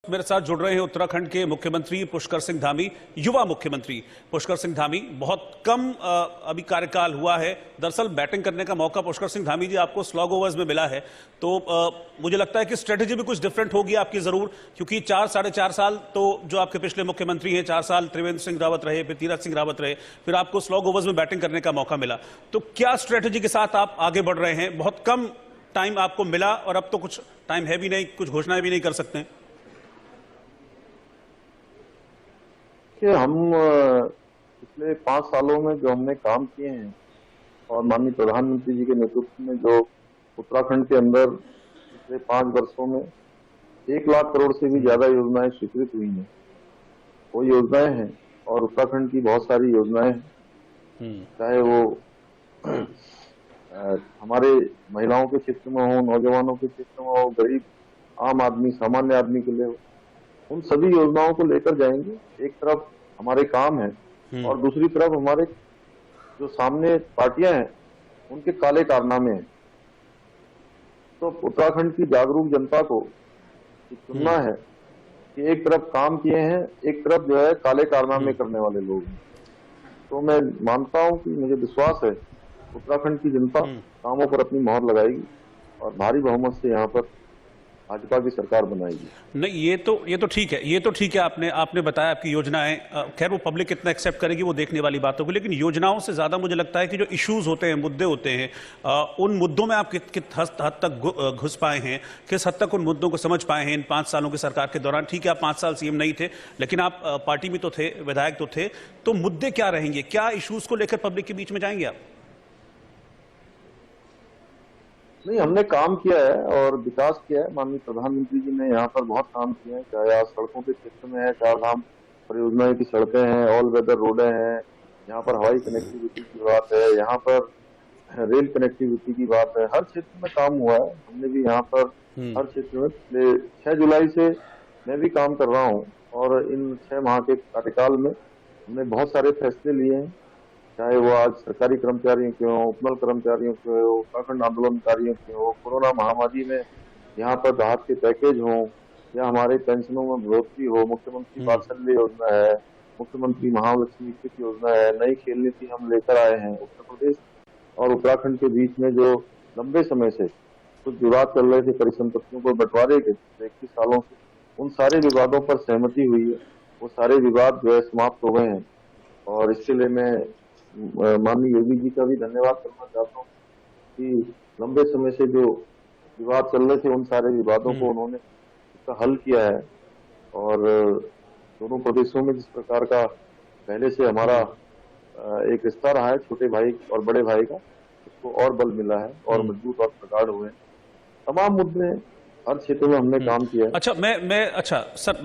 वक्त मेरे साथ जुड़ रहे हैं उत्तराखंड के मुख्यमंत्री पुष्कर सिंह धामी, युवा मुख्यमंत्री पुष्कर सिंह धामी। बहुत कम अभी कार्यकाल हुआ है। दरअसल बैटिंग करने का मौका पुष्कर सिंह धामी जी आपको स्लॉग ओवर्स में मिला है, तो मुझे लगता है कि स्ट्रेटेजी भी कुछ डिफरेंट होगी आपकी जरूर, क्योंकि 4-4.5 साल तो जो आपके पिछले मुख्यमंत्री हैं, 4 साल त्रिवेंद्र सिंह रावत रहे, फिर तीरथ सिंह रावत रहे, फिर आपको स्लॉग ओवर्स में बैटिंग करने का मौका मिला। तो क्या स्ट्रेटेजी के साथ आप आगे बढ़ रहे हैं? बहुत कम टाइम आपको मिला और अब तो कुछ टाइम है भी नहीं, कुछ घोषणाएं भी नहीं कर सकते। कि हम पिछले 5 सालों में जो हमने काम किए हैं और माननीय प्रधानमंत्री जी के नेतृत्व में जो उत्तराखंड के अंदर पिछले 5 वर्षों में 1 लाख करोड़ से भी ज्यादा योजनाएं स्वीकृत हुई हैं, वो योजनाएं हैं और उत्तराखंड की बहुत सारी योजनाएं हैं, चाहे वो हमारे महिलाओं के क्षेत्र में हो, नौजवानों के क्षेत्र में हो, गरीब आम आदमी, सामान्य आदमी के लिए हो, उन सभी योजनाओं को लेकर जाएंगे। एक तरफ हमारे काम है और दूसरी तरफ हमारे जो सामने पार्टियां हैं उनके काले कारनामे हैं। तो उत्तराखंड की जागरूक जनता को चुनना है कि एक तरफ काम किए हैं, एक तरफ जो है काले कारनामे करने वाले लोग हैं। तो मैं मानता हूं कि मुझे विश्वास है उत्तराखंड की जनता कामों पर अपनी मोहर लगाएगी और भारी बहुमत से यहाँ पर भाजपा की सरकार बनाएगी। नहीं, ये तो ठीक है, ये तो ठीक है। आपने बताया आपकी योजनाएं, खैर वो पब्लिक कितना एक्सेप्ट करेगी वो देखने वाली बात होगी, लेकिन योजनाओं से ज्यादा मुझे लगता है कि जो इश्यूज होते हैं, मुद्दे होते हैं, उन मुद्दों में आप किस हद तक घुस पाए हैं, किस हद तक उन मुद्दों को समझ पाए हैं इन 5 सालों की सरकार के दौरान। ठीक है, आप 5 साल सीएम नहीं थे, लेकिन आप पार्टी में तो थे, विधायक तो थे। तो मुद्दे क्या रहेंगे, क्या इश्यूज को लेकर पब्लिक के बीच में जाएंगे आप? नहीं, हमने काम किया है और विकास किया है। माननीय प्रधानमंत्री जी ने यहाँ पर बहुत काम किए हैं, चाहे आज सड़कों के क्षेत्र में है, 4 धाम परियोजना की सड़कें हैं, ऑल वेदर रोडें हैं, यहाँ पर हवाई कनेक्टिविटी की बात है, यहाँ पर रेल कनेक्टिविटी की बात है। हर क्षेत्र में काम हुआ है। हमने भी यहाँ पर हर क्षेत्र में पिछले 6 जुलाई से मैं भी काम कर रहा हूँ और इन 6 माह के कार्यकाल में हमने बहुत सारे फैसले लिए हैं, चाहे वो आज सरकारी कर्मचारियों के हो, उपनल कर्मचारियों के हो, उत्तराखंड आंदोलनकारियों के हो, कोरोना महामारी में यहाँ पर राहत के पैकेज हो, या हमारे पेंशनों में बढ़ोतरी हो, मुख्यमंत्री वात्सल्य योजना है, मुख्यमंत्री महालक्ष्मी किट योजना है, नई खेल नीति हम लेकर आए हैं। उत्तर प्रदेश और उत्तराखंड के बीच में जो लंबे समय से कुछ विवाद चल रहे थे परिसंपत्तियों को बंटवारे के 21 सालों से, उन सारे विवादों पर सहमति हुई है। वो सारे विवाद जो है समाप्त हो गए हैं और इसके लिए मैं माननीय योगी जी का भी धन्यवाद करना चाहता हूँ कि लंबे समय से जो विवाद चल रहे थे उन सारे विवादों को उन्होंने इसका हल किया है। और दोनों प्रदेशों में जिस प्रकार का पहले से हमारा एक रिश्ता रहा है छोटे भाई और बड़े भाई का, उसको और बल मिला है और मजबूत और प्रगाढ़ हुए हैं। तमाम मुद्दे हर क्षेत्र में हमने काम किया है। अच्छा सर,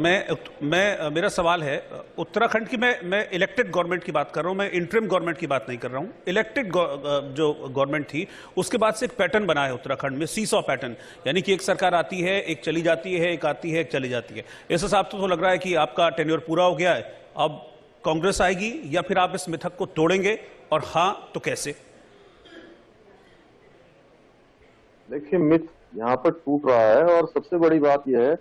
मेरा सवाल है, उत्तराखंड की मैं इलेक्टेड गवर्नमेंट की बात कर रहा हूं, मैं इंटरिम गवर्नमेंट की बात नहीं कर रहा हूं। इलेक्टेड जो गवर्नमेंट थी उसके बाद से एक पैटर्न बना है उत्तराखंड में, सीसॉ पैटर्न, यानी कि एक सरकार आती है, एक चली जाती है, एक आती है, एक चली जाती है। इस हिसाब से तो लग रहा है कि आपका टेन्योर पूरा हो गया है, अब कांग्रेस आएगी या फिर आप इस मिथक को तोड़ेंगे, और हाँ तो कैसे? देखिए, मिथ यहाँ पर टूट रहा है और सबसे बड़ी बात यह है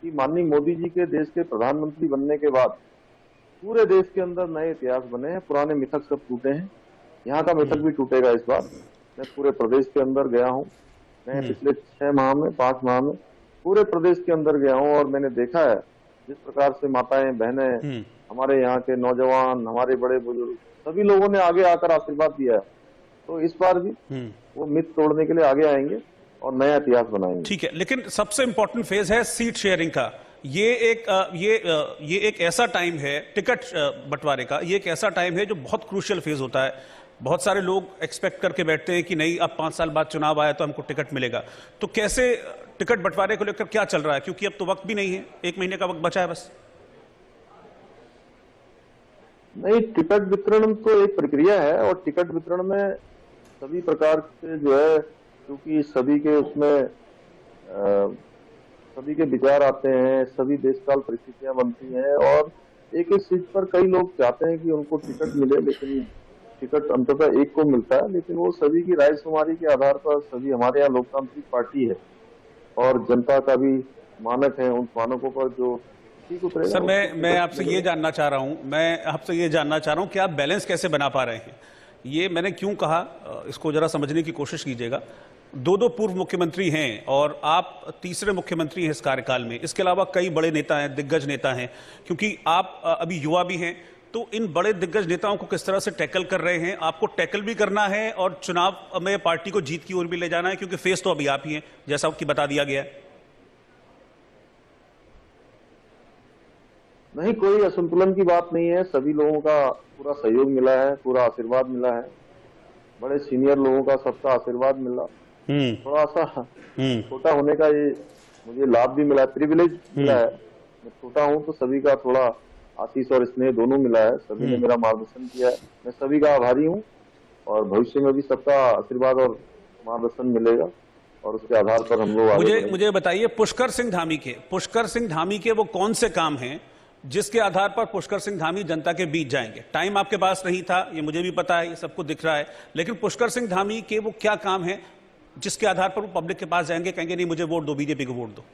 कि माननीय मोदी जी के देश के प्रधानमंत्री बनने के बाद पूरे देश के अंदर नए इतिहास बने हैं, पुराने मिथक सब टूटे हैं। यहाँ का मिथक भी टूटेगा इस बार। मैं पूरे प्रदेश के अंदर गया हूँ, मैं पिछले 6 माह में 5 माह में पूरे प्रदेश के अंदर गया हूँ और मैंने देखा है जिस प्रकार से माताएं, बहनें, हमारे यहाँ के नौजवान, हमारे बड़े बुजुर्ग, सभी लोगों ने आगे आकर आशीर्वाद दिया है। तो इस बार भी वो मिथ तोड़ने के लिए आगे आएंगे और नया इतिहास बनाएंगे। ठीक है, लेकिन सबसे इंपॉर्टेंट फेज है सीट शेयरिंग का। ये एक ऐसा टाइम है, टिकट बंटवारे का, ये एक ऐसा टाइम है जो बहुत क्रूशियल फेज होता है। बहुत सारे लोग एक्सपेक्ट करके बैठते हैं कि नहीं, अब 5 साल बाद चुनाव आया तो हमको टिकट मिलेगा। तो कैसे टिकट बंटवारे को लेकर क्या चल रहा है, क्योंकि अब तो वक्त भी नहीं है, 1 महीने का वक्त बचा है बस। नहीं, टिकट वितरण तो एक प्रक्रिया है और टिकट वितरण में सभी प्रकार से जो है, क्योंकि सभी के उसमें सभी के विचार आते हैं, सभी देशकाल परिस्थितियां बनती हैं और एक एक सीट पर कई लोग चाहते हैं कि उनको टिकट मिले, लेकिन टिकट अंततः एक को मिलता है। लेकिन वो सभी की रायशुमारी के आधार पर, सभी हमारे यहाँ लोकतांत्रिक पार्टी है और जनता का भी मानक हैं, उन मानकों पर जो ठीक उतरेगा सर, उसको मैं टिकट आपसे ये मिलेगा। जानना चाह रहा हूं, कि आप बैलेंस कैसे बना पा रहे हैं। ये मैंने क्यों कहा, इसको जरा समझने की कोशिश कीजिएगा। दो दो पूर्व मुख्यमंत्री हैं और आप तीसरे मुख्यमंत्री हैं इस कार्यकाल में। इसके अलावा कई बड़े नेता हैं, दिग्गज नेता हैं। क्योंकि आप अभी युवा भी हैं, तो इन बड़े दिग्गज नेताओं को किस तरह से टैकल कर रहे हैं। आपको टैकल भी करना है और चुनाव में पार्टी को जीत की ओर भी ले जाना है, क्योंकि फेस तो अभी आप ही हैं, जैसा कि बता दिया गया है। नहीं, कोई असंतुलन की बात नहीं है। सभी लोगों का पूरा सहयोग मिला है, पूरा आशीर्वाद मिला है, बड़े सीनियर लोगों का सबका आशीर्वाद मिला। हम्म। थोड़ा सा हम्म। छोटा होने का ये मुझे लाभ भी मिला है, प्रिविलेज मिला हम्म। है। मैं छोटा हूं तो सभी का थोड़ा आशीष और स्नेह दोनों मिला है, सभी ने मेरा मार्गदर्शन किया है, मैं सभी का आभारी हूं। और भविष्य में भी सबका आशीर्वाद और मार्गदर्शन मिलेगा और उसके आधार पर हम लोग आगे मुझे बढ़ेंगे। मुझे बताइए, पुष्कर सिंह धामी के वो कौन से काम हैं जिसके आधार पर पुष्कर सिंह धामी जनता के बीच जाएंगे। टाइम आपके पास नहीं था, ये मुझे भी पता है, ये सबको दिख रहा है, लेकिन पुष्कर सिंह धामी के वो क्या काम है जिसके आधार पर वो पब्लिक के पास जाएंगे, कहेंगे नहीं मुझे वोट दो, बीजेपी को वोट दो।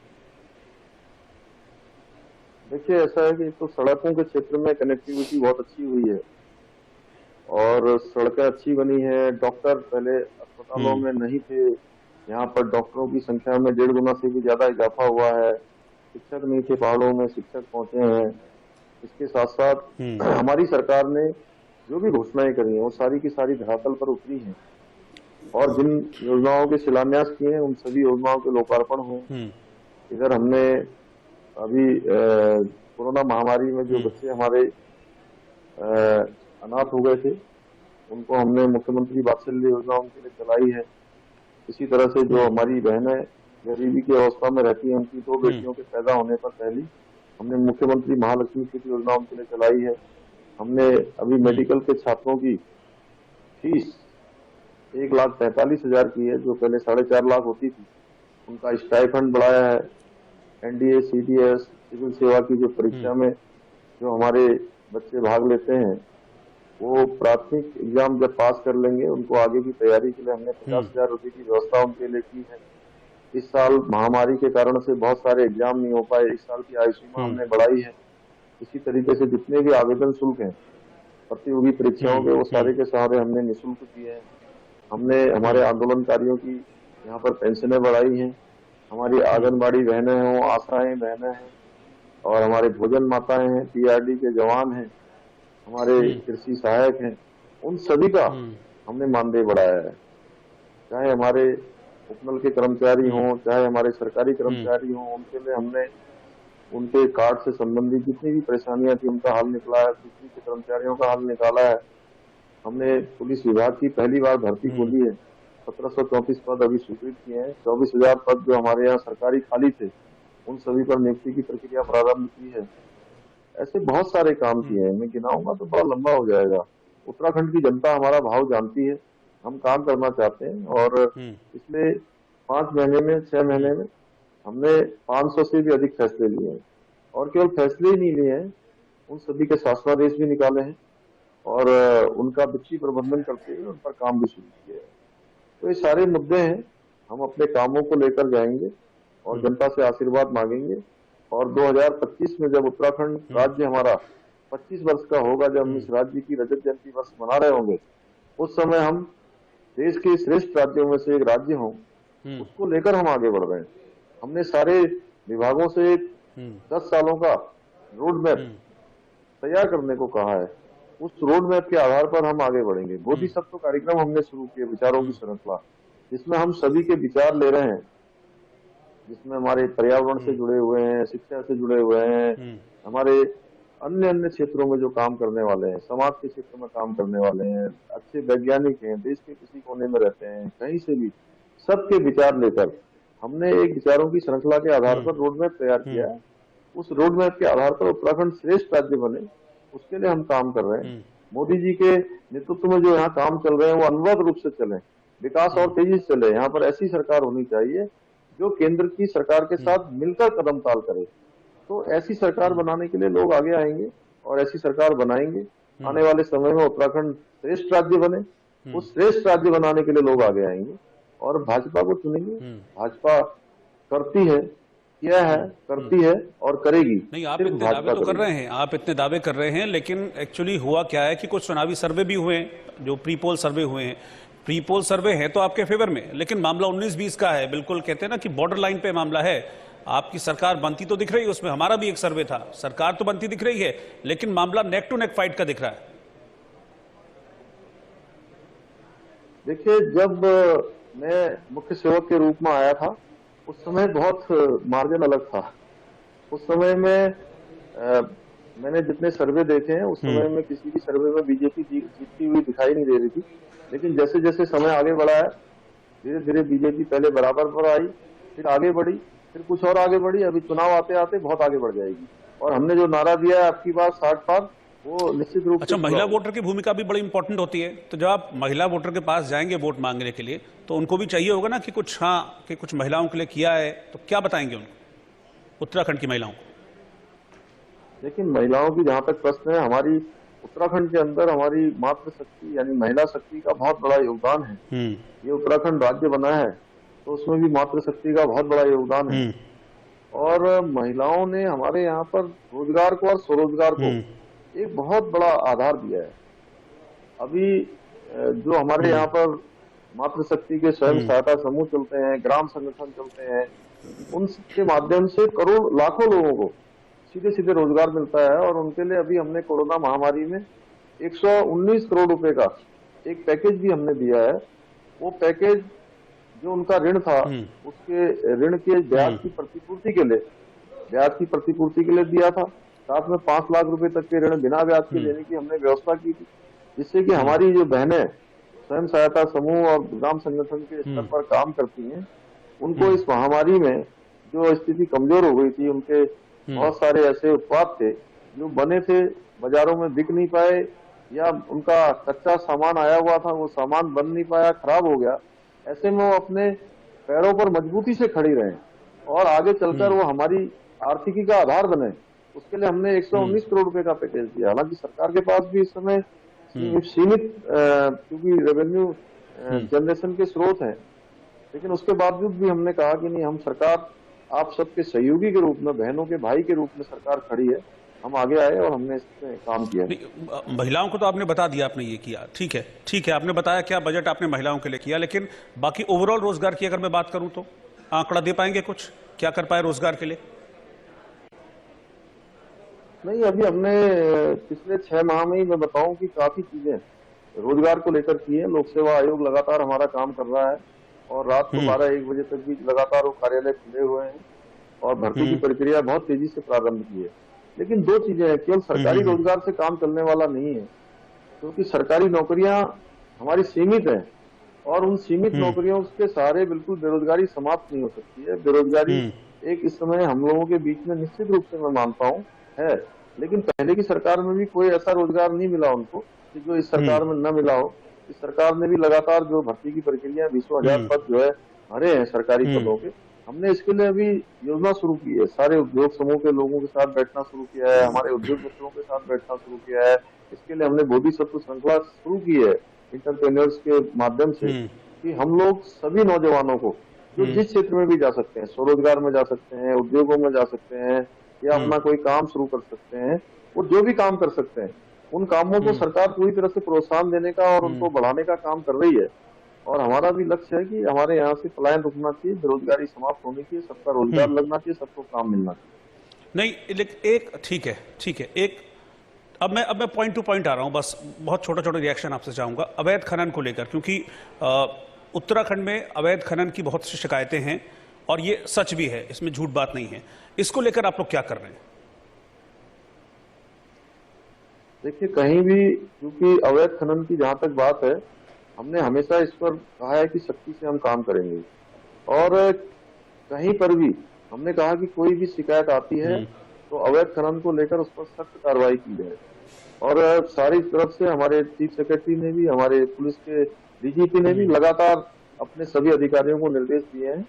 देखिए, ऐसा है कि तो सड़कों के क्षेत्र में कनेक्टिविटी बहुत अच्छी हुई है और सड़कें अच्छी बनी है। डॉक्टर पहले अस्पतालों में नहीं थे, यहाँ पर डॉक्टरों की संख्या में 1.5 गुना से भी ज्यादा इजाफा हुआ है। शिक्षक नहीं थे, पहाड़ों में शिक्षक पहुंचे हैं। इसके साथ साथ हमारी सरकार ने जो भी घोषणाएं करी हैं वो सारी की सारी धरातल पर उतरी हैं और जिन योजनाओं के शिलान्यास किए हैं उन सभी योजनाओं के लोकार्पण हुए। इधर हमने अभी कोरोना महामारी में जो बच्चे हमारे अनाथ हो गए थे उनको हमने मुख्यमंत्री वात्सल्य योजना उनके लिए चलाई है। इसी तरह से जो हमारी बहनें गरीबी की अवस्था में रहती हैं, उनकी 2 बेटियों के पैदा होने पर पहली हमने मुख्यमंत्री महालक्ष्मी किट योजना उनके लिए चलाई है। हमने अभी मेडिकल के छात्रों की फीस 1,43,000 की है, जो पहले 4.5 लाख होती थी। उनका स्टाइपेंड बढ़ाया है। एनडीए, सीडीएस, सिविल सेवा की जो परीक्षा में जो हमारे बच्चे भाग लेते हैं वो प्राथमिक एग्जाम जब पास कर लेंगे उनको आगे की तैयारी के लिए हमने 50,000 रुपए की व्यवस्था उनके लिए की है। इस साल महामारी के कारण से बहुत सारे एग्जाम नहीं हो पाए, इस साल की आयु सीमा हमने बढ़ाई है। इसी तरीके से जितने भी आवेदन शुल्क हैं प्रतियोगी परीक्षाओं के वो सारे के सारे हमने निःशुल्क किए हैं। हमने हमारे आंदोलनकारियों की यहाँ पर पेंशनें बढ़ाई हैं। हमारी आंगनबाड़ी बहनें हों, आशाएं बहनें हैं और हमारे भोजन माताएं हैं, पीआरडी के जवान हैं, हमारे कृषि सहायक हैं, उन सभी का हमने मानदेय बढ़ाया है। चाहे हमारे उपनल के कर्मचारी हों, चाहे हमारे सरकारी कर्मचारी हों, उनके लिए हमने उनके कार्ड से संबंधित जितनी भी परेशानियां थी उनका हल निकला है। बिजली के कर्मचारियों का हल निकाला है। हमने पुलिस विभाग की पहली बार भर्ती खोली है। 1734 पद अभी स्वीकृत किए हैं। 24,000 पद जो हमारे यहाँ सरकारी खाली थे उन सभी पर नियुक्ति की प्रक्रिया प्रारंभ की है। ऐसे बहुत सारे काम किए हैं, मैं गिनाऊंगा तो बड़ा लंबा हो जाएगा। उत्तराखंड की जनता हमारा भाव जानती है, हम काम करना चाहते हैं और पिछले 5 महीने में 6 महीने में हमने 500 से भी अधिक फैसले लिए हैं और केवल फैसले ही नहीं लिए हैं, उन सभी के शासनादेश भी निकाले हैं और उनका वित्तीय प्रबंधन करते हुए उन पर काम भी शुरू किया है। तो ये सारे मुद्दे हैं, हम अपने कामों को लेकर जाएंगे और जनता से आशीर्वाद मांगेंगे और 2025 में जब उत्तराखंड राज्य हमारा 25 वर्ष का होगा, जब हम इस राज्य की रजत जयंती वर्ष मना रहे होंगे, उस समय हम देश के श्रेष्ठ राज्यों में से एक राज्य हों, उसको लेकर हम आगे बढ़ रहे हैं। हमने सारे विभागों से 10 सालों का रोड मैप तैयार करने को कहा है। उस रोड मैप के आधार पर हम आगे बढ़ेंगे। बोधिसत्व कार्यक्रम हमने शुरू किया, विचारों की श्रृंखला, जिसमें हम सभी के विचार ले रहे हैं, जिसमें हमारे पर्यावरण से जुड़े हुए हैं, शिक्षा से जुड़े हुए हैं, हमारे अन्य अन्य क्षेत्रों में जो काम करने वाले हैं, समाज के क्षेत्र में काम करने वाले हैं, अच्छे वैज्ञानिक हैं, देश के किसी कोने में रहते हैं, कहीं से भी, सबके विचार लेकर हमने एक विचारों की श्रृंखला के आधार पर रोड मैप तैयार किया है। उस रोड मैप के आधार पर उत्तराखंड श्रेष्ठ राज्य बने, उसके लिए हम काम कर रहे हैं। मोदी जी के नेतृत्व में जो यहाँ काम चल रहे हैं वो अनवरत रूप से चले, विकास और तेजी से चले। यहाँ पर ऐसी सरकार होनी चाहिए जो केंद्र की सरकार के साथ मिलकर कदम ताल करे। तो ऐसी सरकार बनाने के लिए लोग आगे आएंगे और ऐसी सरकार बनाएंगे। आने वाले समय में उत्तराखंड श्रेष्ठ राज्य बने, उस श्रेष्ठ राज्य बनाने के लिए लोग आगे आएंगे और भाजपा को चुनेंगे। भाजपा करती है किया है, करती है और करेगी। नहीं, आप सिर्फ इतने दावे भाजपा तो कर करेगी। रहे हैं, आप इतने दावे कर रहे हैं, लेकिन एक्चुअली हुआ क्या है कि कुछ चुनावी सर्वे भी हुए हैं, जो प्री पोल सर्वे हुए हैं। प्री पोल सर्वे है तो आपके फेवर में, लेकिन मामला 19-20 का है, बिल्कुल कहते हैं ना कि बॉर्डर लाइन पे मामला है। आपकी सरकार बनती तो दिख रही है, उसमें हमारा भी एक सर्वे था, सरकार तो बनती दिख रही है, लेकिन मामला नेक टू नेक फाइट का दिख रहा है। देखिए, जब मैं मुख्य सेवक के रूप में आया था, उस समय बहुत मार्जिन अलग था। उस समय में मैंने जितने सर्वे देखे हैं, उस समय में किसी भी सर्वे में बीजेपी जीतती हुई दिखाई नहीं दे रही थी। लेकिन जैसे जैसे समय आगे बढ़ा है, धीरे धीरे बीजेपी पहले बराबर पर आई, फिर आगे बढ़ी, फिर कुछ और आगे बढ़ी, अभी चुनाव आते आते बहुत आगे बढ़ जाएगी। और हमने जो नारा दिया है आपकी बात 60 पार, वो निश्चित रूप से अच्छा, पूरा महिला होगा। वोटर की भूमिका भी बड़ी इंपॉर्टेंट होती है, तो जब आप महिला वोटर के पास जाएंगे वोट मांगने के लिए, तो उनको भी चाहिए होगा ना कि कुछ, हाँ, कि कुछ महिलाओं के लिए किया है, तो क्या बताएंगे उनको, उत्तराखंड की महिलाओं को? लेकिन महिलाओं की जहां तक प्रश्न है, हमारी उत्तराखंड के अंदर हमारी मातृ शक्ति यानी महिला शक्ति का बहुत बड़ा योगदान है। ये उत्तराखंड राज्य बना है तो उसमें भी मातृ शक्ति का बहुत बड़ा योगदान है। और महिलाओं ने हमारे यहाँ पर रोजगार को और स्वरोजगार को एक बहुत बड़ा आधार दिया है। अभी जो हमारे यहाँ पर मातृशक्ति के स्वयं सहायता समूह चलते हैं, ग्राम संगठन चलते हैं, उनके माध्यम से करोड़ लाखों लोगों को सीधे सीधे रोजगार मिलता है। और उनके लिए अभी हमने कोरोना महामारी में 119 करोड़ रुपए का एक पैकेज भी हमने दिया है। वो पैकेज जो उनका ऋण था, उसके ऋण के ब्याज की प्रतिपूर्ति के लिए दिया था। साथ में 5 लाख रुपए तक के ऋण बिना ब्याज के देने की हमने व्यवस्था की थी, जिससे कि हमारी जो बहनें स्वयं सहायता समूह और ग्राम संगठन के स्तर पर काम करती हैं, उनको इस महामारी में जो स्थिति कमजोर हो गई थी, उनके बहुत सारे ऐसे उत्पाद थे जो बने थे, बाजारों में बिक नहीं पाए, या उनका कच्चा सामान आया हुआ था, वो सामान बन नहीं पाया, खराब हो गया। ऐसे में वो अपने पैरों पर मजबूती से खड़ी रहे और आगे चलकर वो हमारी आर्थिकी का आधार बने। उसके लिए हमने 119 करोड़ रुपए का पैकेज दिया। हालांकि सरकार के पास भी इस समय सीमित क्योंकि रेवेन्यू जनरेशन के स्रोत हैं, लेकिन उसके बावजूद भी हमने कहा कि नहीं, हम सरकार आप सबके सहयोगी के रूप में, बहनों के भाई के रूप में सरकार खड़ी है। हम आगे आए और हमने इस पे काम किया। महिलाओं को तो आपने बता दिया, आपने ये किया, ठीक है, ठीक है, आपने बताया क्या बजट आपने महिलाओं के लिए किया, लेकिन बाकी ओवरऑल रोजगार की अगर मैं बात करूं तो आंकड़ा दे पाएंगे कुछ, क्या कर पाए रोजगार के लिए? नहीं, अभी हमने पिछले 6 माह में ही मैं बताऊं कि काफी चीजें रोजगार को लेकर की है। लोक सेवा आयोग लगातार हमारा काम कर रहा है और रात को 12-1 बजे तक भी लगातार वो कार्यालय खुले हुए हैं और भर्ती की प्रक्रिया बहुत तेजी से प्रारंभ की है। लेकिन 2 चीजें हैं, केवल सरकारी रोजगार से काम चलने वाला नहीं है, क्योंकि सरकारी नौकरियां हमारी सीमित हैं और उन सीमित नौकरियों के सहारे बिल्कुल बेरोजगारी समाप्त नहीं हो सकती है। बेरोजगारी एक इस समय हम लोगों के बीच में निश्चित रूप से मैं मानता हूँ है, लेकिन पहले की सरकार में भी कोई ऐसा रोजगार नहीं मिला उनको कि जो इस सरकार में न मिला हो। इस सरकार ने भी लगातार जो भर्ती की प्रक्रिया 20,000 पद जो है भरे हैं सरकारी पदों के। हमने इसके लिए अभी योजना शुरू की है, सारे उद्योग समूह के लोगों के साथ बैठना शुरू किया है, हमारे उद्योग मित्रों के साथ बैठना शुरू किया है। इसके लिए हमने बोधिसत्व श्रृंखला शुरू की है इंटरप्रेन्योर्स के माध्यम से, कि हम लोग सभी नौजवानों को जो जिस क्षेत्र में भी जा सकते हैं, स्वरोजगार में जा सकते हैं, उद्योगों में जा सकते हैं, या अपना कोई काम शुरू कर सकते हैं, वो जो भी काम कर सकते हैं, उन कामों को सरकार पूरी तरह से प्रोत्साहन देने का और उनको बढ़ाने का काम कर रही है। और हमारा भी लक्ष्य है कि हमारे यहाँ से पलायन रुकना चाहिए, बेरोजगारी समाप्त होनी चाहिए, सबका रोजगार लगना चाहिए, सबको काम मिलना चाहिए। नहीं, लेकिन एक, ठीक है, ठीक है, एक, अब मैं पॉइंट टू पॉइंट आ रहा हूं, बस बहुत छोटा छोटा रिएक्शन आपसे चाहूंगा अवैध खनन को लेकर, क्योंकि उत्तराखंड में अवैध खनन की बहुत सी शिकायतें हैं और ये सच भी है, इसमें झूठ बात नहीं है। इसको लेकर आप लोग क्या कर रहे हैं? देखिए, कहीं भी क्योंकि अवैध खनन की जहां तक बात है, हमने हमेशा इस पर कहा है कि सख्ती से हम काम करेंगे। और कहीं पर भी हमने कहा कि कोई भी शिकायत आती है तो अवैध खनन को लेकर उस पर सख्त कार्रवाई की जाए। और सारी तरफ से हमारे चीफ सेक्रेटरी ने भी, हमारे पुलिस के डीजीपी ने भी लगातार अपने सभी अधिकारियों को निर्देश दिए हैं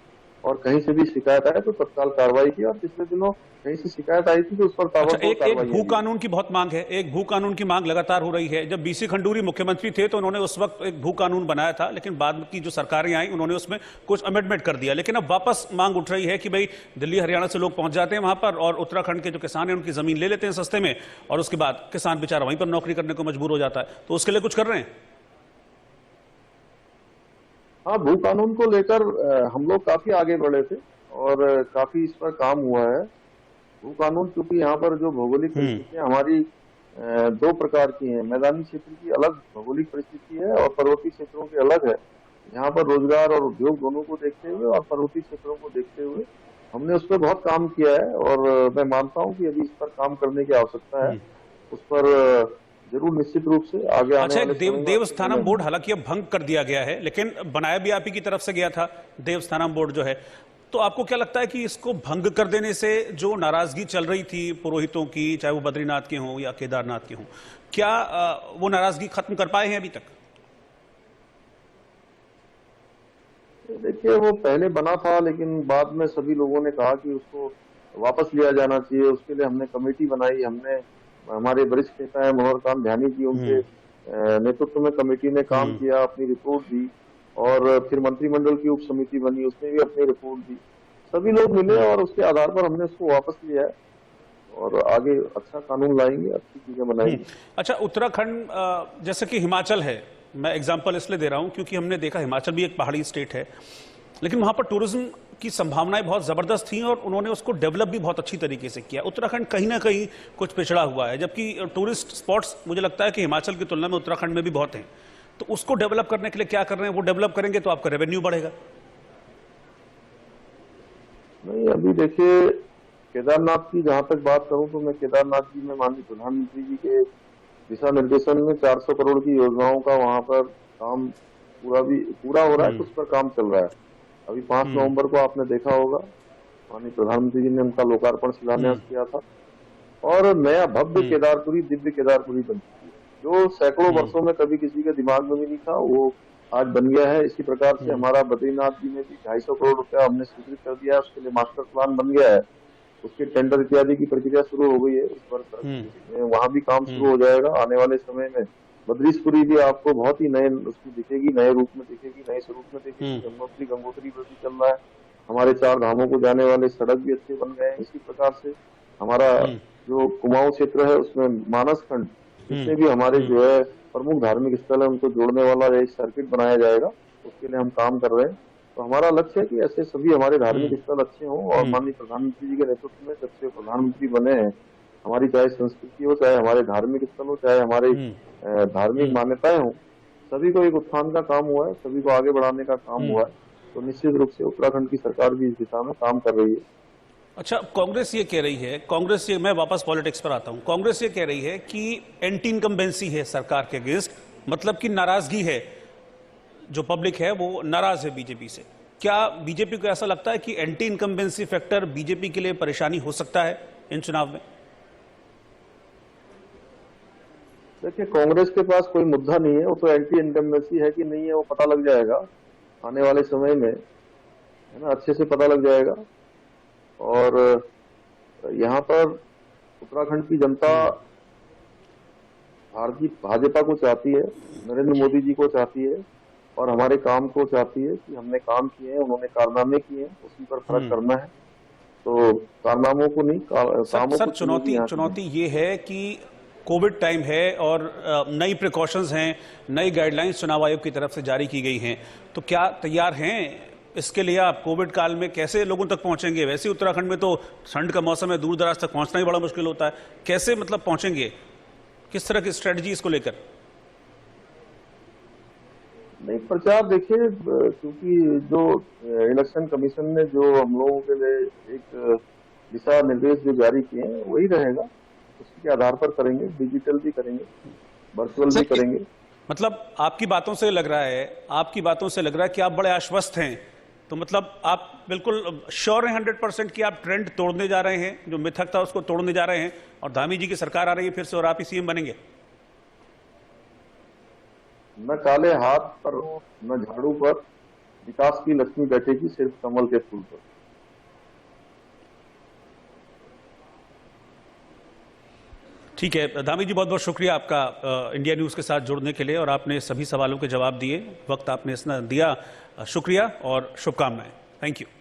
और कहीं से भी शिकायत आए तो तत्काल कार्रवाई की। और पिछले दिनों कहीं से शिकायत आई थी तो उस पर अच्छा, ताबड़तोड़ एक कार्रवाई भू की। कानून की बहुत मांग है, एक भू कानून की मांग लगातार हो रही है। जब बीसी खंडूरी मुख्यमंत्री थे तो उन्होंने उस वक्त एक भू कानून बनाया था, लेकिन बाद की जो सरकारें आई उन्होंने उसमें कुछ अमेंडमेंट कर दिया। लेकिन अब वापस मांग उठ रही है कि भाई दिल्ली हरियाणा से लोग पहुंच जाते हैं वहां पर और उत्तराखंड के जो किसान हैं उनकी जमीन ले लेते हैं सस्ते में, और उसके बाद किसान बेचारा वहीं पर नौकरी करने को मजबूर हो जाता है। तो उसके लिए कुछ कर रहे हैं? हाँ, भू कानून को लेकर हम लोग काफी आगे बढ़े थे और काफी इस पर काम हुआ है। भू कानून, क्योंकि यहाँ पर जो भौगोलिक परिस्थितियां हमारी दो प्रकार की हैं। मैदानी क्षेत्र की अलग भौगोलिक परिस्थिति है और पर्वतीय क्षेत्रों की अलग है। यहाँ पर रोजगार और उद्योग दोनों को देखते हुए और पर्वतीय क्षेत्रों को देखते हुए हमने उस पर बहुत काम किया है और मैं मानता हूँ कि अभी इस पर काम करने की आवश्यकता है। उस पर जरूर निश्चित रूप से आगे आने अच्छा, वाले एक समय में देवस्थानम बोर्ड हालांकि अब भंग कर दिया गया है, लेकिन बनाया भी आप ही की तरफ से गया था देवस्थानम बोर्ड जो है। तो आपको क्या लगता है कि इसको भंग कर देने से जो नाराजगी चल रही थी पुरोहितों की, चाहे वो बद्रीनाथ के हों या केदारनाथ के हों, क्या वो नाराजगी खत्म कर पाए हैं अभी तक? देखिए, वो पहले बना था लेकिन बाद में सभी लोगों ने कहा कि उसको वापस लिया जाना चाहिए। उसके लिए हमने कमेटी बनाई। हमने, हमारे वरिष्ठ नेता है मनोहर कांत ध्यानी जी, उनके नेतृत्व में कमेटी ने काम किया, अपनी रिपोर्ट दी और फिर मंत्रिमंडल की उप समिति बनी, उसने भी अपनी रिपोर्ट दी। सभी लोग मिले और उसके आधार पर हमने उसको वापस लिया है और आगे अच्छा कानून लाएंगे, अच्छी चीजें बनाएंगे। अच्छा, उत्तराखंड जैसे कि हिमाचल है, मैं एग्जांपल इसलिए दे रहा हूं क्योंकि हमने देखा हिमाचल भी एक पहाड़ी स्टेट है, लेकिन वहां पर टूरिज्म की संभावनाएं बहुत जबरदस्त थी और उन्होंने उसको डेवलप भी बहुत अच्छी तरीके से किया। उत्तराखंड कहीं ना कहीं कुछ पिछड़ा हुआ है, जबकि टूरिस्ट स्पॉट्स मुझे लगता है कि हिमाचल की तुलना में उत्तराखंड में भी बहुत हैं। तो उसको डेवलप करने के लिए क्या कर रहे हैं? वो डेवलप करेंगे तो आपका रेवेन्यू बढ़ेगा। नहीं, अभी देखिए, केदारनाथ की जहां तक बात करूं तो मैं केदारनाथ जी में माननीय प्रधानमंत्री जी के दिशा निर्देशन में 400 करोड़ की योजनाओं का वहां पर काम पूरा हो रहा है, उस पर काम चल रहा है। अभी 5 नवंबर को आपने देखा होगा, माननीय प्रधानमंत्री जी ने उनका लोकार्पण शिलान्यास किया था और नया भव्य केदारपुरी, दिव्य केदारपुरी बन चुकी है, जो सैकड़ों वर्षों में कभी किसी के दिमाग में भी नहीं था, वो आज बन गया है। इसी प्रकार से हमारा बद्रीनाथ जी में भी 250 करोड़ रुपया हमने स्वीकृत कर दिया है, उसके लिए मास्टर प्लान बन गया है, उसके टेंडर इत्यादि की प्रक्रिया शुरू हो गई है। उस पर वहां भी काम शुरू हो जाएगा आने वाले समय में। बद्रीशपुरी भी आपको बहुत ही नए उसकी दिखेगी, नए रूप में दिखेगी, नए स्वरूप में दिखेगी। गंगोत्री गंगोत्री पर भी चल रहा है। हमारे 4 धामों को जाने वाले सड़क भी अच्छे बन गए हैं। इसी प्रकार से हमारा जो कुमाऊं क्षेत्र है उसमें मानस खंड, इसमें भी हमारे जो है प्रमुख धार्मिक स्थल है उनको जोड़ने वाला एक सर्किट बनाया जाएगा। उसके लिए हम काम कर रहे हैं। तो हमारा लक्ष्य है कि ऐसे सभी हमारे धार्मिक स्थल अच्छे हों और माननीय प्रधानमंत्री जी के नेतृत्व में जब से प्रधानमंत्री बने हैं, हमारी चाहे संस्कृति हो, चाहे हमारे धार्मिक स्थल हो, चाहे हमारे धार्मिक मान्यताएं हो, सभी को एक उत्थान का काम हुआ है, सभी को आगे बढ़ाने का काम हुआ है। तो निश्चित रूप से उत्तराखंड की सरकार भी इस दिशा में काम कर रही है। अच्छा, कांग्रेस ये कह रही है, मैं वापस पॉलिटिक्स पर आता हूं, कांग्रेस ये कह रही है कि एंटी इनकम्बेंसी है सरकार के अगेंस्ट, मतलब कि नाराजगी है, जो पब्लिक है वो नाराज है बीजेपी से। क्या बीजेपी को ऐसा लगता है कि एंटी इनकम्बेंसी फैक्टर बीजेपी के लिए परेशानी हो सकता है इन चुनाव में? देखिए, कांग्रेस के पास कोई मुद्दा नहीं है, वो तो एंटी इनकम्बेंसी है कि नहीं है वो पता लग जाएगा आने वाले समय में, है ना, अच्छे से पता लग जाएगा। और यहाँ पर उत्तराखंड की जनता भारतीय भाजपा को चाहती है, नरेंद्र मोदी जी को चाहती है और हमारे काम को चाहती है कि हमने काम किए हैं, उन्होंने कारनामे किए हैं, उसी पर फर्क करना है। तो कारनामों को नहीं, कामों को। चुनौती ये है कि कोविड टाइम है और नई प्रिकॉशंस हैं, नई गाइडलाइंस चुनाव आयोग की तरफ से जारी की गई हैं। तो क्या तैयार हैं इसके लिए आप? कोविड काल में कैसे लोगों तक पहुंचेंगे? वैसे उत्तराखंड में तो ठंड का मौसम है, दूर दराज तक पहुंचना ही बड़ा मुश्किल होता है। कैसे मतलब पहुंचेंगे? किस तरह की स्ट्रेटजी इसको लेकर? नहीं, प्रचार देखिए, क्योंकि जो इलेक्शन कमीशन ने जो हम लोगों के लिए एक दिशा निर्देश जो जारी किए हैं वही रहेगा, उसी के आधार पर करेंगे। डिजिटल भी करेंगे, वर्चुअल भी करेंगे। मतलब आपकी बातों से लग रहा है कि आप बड़े आश्वस्त हैं। तो मतलब आप बिल्कुल श्योर हैं 100% कि आप ट्रेंड तोड़ने जा रहे हैं, जो मिथक था उसको तोड़ने जा रहे हैं और धामी जी की सरकार आ रही है फिर से और आप ही सीएम बनेंगे? न काले हाथ पर, न झाड़ू पर, विकास की लक्ष्मी बैठेगी सिर्फ कमल के फूल पर। ठीक है धामी जी, बहुत बहुत शुक्रिया आपका इंडिया न्यूज़ के साथ जुड़ने के लिए, और आपने सभी सवालों के जवाब दिए, वक्त आपने इतना दिया, शुक्रिया और शुभकामनाएं। Thank you.